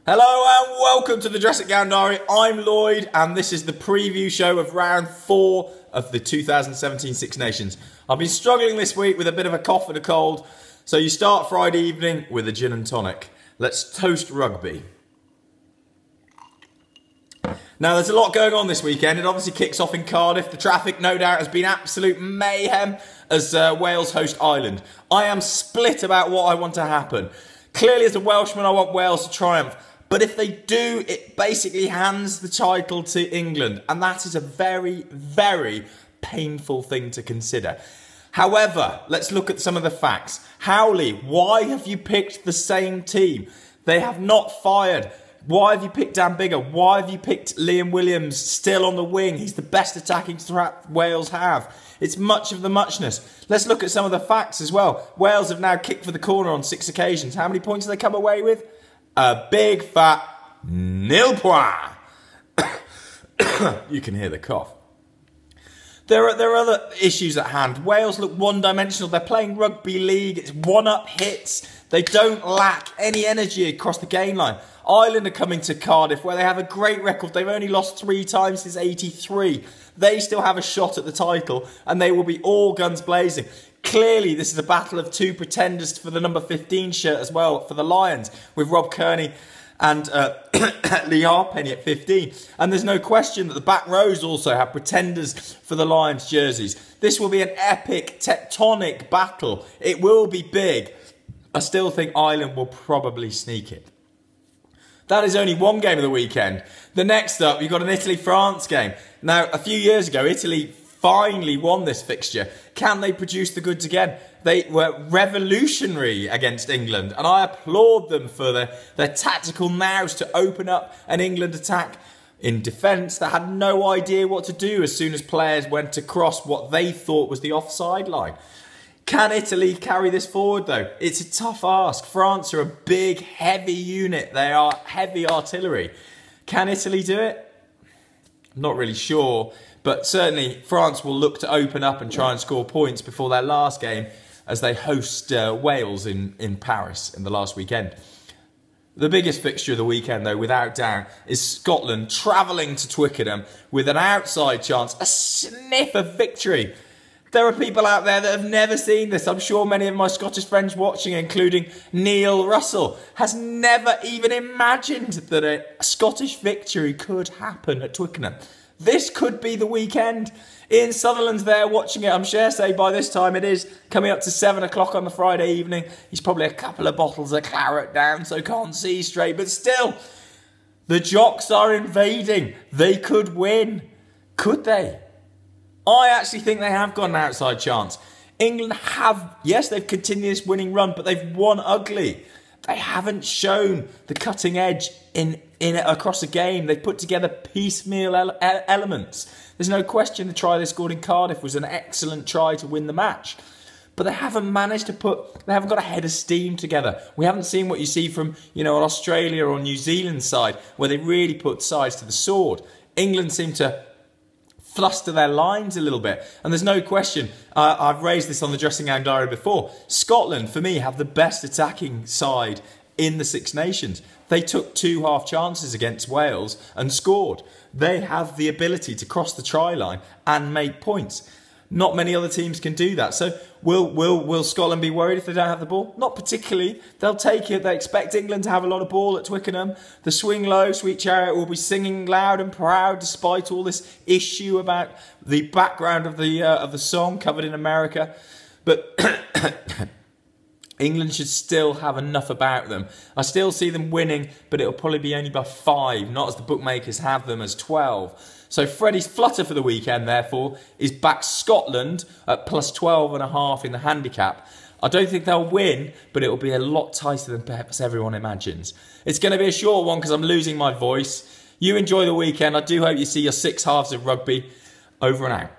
Hello and welcome to the Dressing Gown Diary. I'm Lloyd and this is the preview show of round 4 of the 2017 Six Nations. I've been struggling this week with a bit of a cough and a cold, so you start Friday evening with a gin and tonic. Let's toast rugby. Now there's a lot going on this weekend. It obviously kicks off in Cardiff. The traffic no doubt has been absolute mayhem as Wales host Ireland. I am split about what I want to happen. Clearly as a Welshman I want Wales to triumph. But if they do, it basically hands the title to England. And that is a very, very painful thing to consider. However, let's look at some of the facts. Howley, why have you picked the same team? They have not fired. Why have you picked Dan Biggar? Why have you picked Liam Williams still on the wing? He's the best attacking threat Wales have. It's much of the muchness. Let's look at some of the facts as well. Wales have now kicked for the corner on 6 occasions. How many points have they come away with? A big fat nil point. You can hear the cough. There are other issues at hand. Wales look one-dimensional. They're playing rugby league. It's one-up hits. They don't lack any energy across the game line. Ireland are coming to Cardiff where they have a great record. They've only lost 3 times since '83. They still have a shot at the title and they will be all guns blazing. Clearly, this is a battle of 2 pretenders for the number 15 shirt as well for the Lions, with Rob Kearney and Lee Harpenny at 15. And there's no question that the back rows also have pretenders for the Lions jerseys. This will be an epic, tectonic battle. It will be big. I still think Ireland will probably sneak it. That is only one game of the weekend. The next up, you've got an Italy-France game. Now, a few years ago, Italy finally won this fixture. Can they produce the goods again? They were revolutionary against England, and I applaud them for their tactical nous to open up an England attack in defence that had no idea what to do as soon as players went to cross what they thought was the offside line. Can Italy carry this forward though? It's a tough ask. France are a big, heavy unit. They are heavy artillery. Can Italy do it? I'm not really sure. But certainly France will look to open up and try and score points before their last game as they host Wales in Paris in the last weekend. The biggest fixture of the weekend, though, without doubt, is Scotland travelling to Twickenham with an outside chance, a sniff of victory. There are people out there that have never seen this. I'm sure many of my Scottish friends watching, including Neil Russell, has never even imagined that a Scottish victory could happen at Twickenham. This could be the weekend. Ian Sutherland's there watching it. I'm sure say by this time it is coming up to 7 o'clock on the Friday evening. He's probably a couple of bottles of claret down, so can't see straight. But still, the Jocks are invading. They could win. Could they? I actually think they have got an outside chance. England have, yes, they've continued this winning run, but they've won ugly. They haven't shown the cutting edge in across the game. They've put together piecemeal elements. There's no question the try they scored in Cardiff was an excellent try to win the match. But they haven't managed to they haven't got a head of steam together. We haven't seen what you see from, an Australia or New Zealand side where they really put sides to the sword. England seem to fluster their lines a little bit. And there's no question, I've raised this on the Dressing Gown Diary before, Scotland, for me, have the best attacking side in the Six Nations. They took 2 half chances against Wales and scored. They have the ability to cross the try line and make points. Not many other teams can do that. So will Scotland be worried if they don't have the ball? Not particularly. They'll take it. They expect England to have a lot of ball at Twickenham. The Swing Low, Sweet Chariot will be singing loud and proud despite all this issue about the background of the song covered in America. But England should still have enough about them. I still see them winning, but it'll probably be only by 5, not as the bookmakers have them as 12. So Freddie's flutter for the weekend, therefore, is back Scotland at plus 12.5 in the handicap. I don't think they'll win, but it'll be a lot tighter than perhaps everyone imagines. It's going to be a short one because I'm losing my voice. You enjoy the weekend. I do hope you see your 6 halves of rugby. Over and out.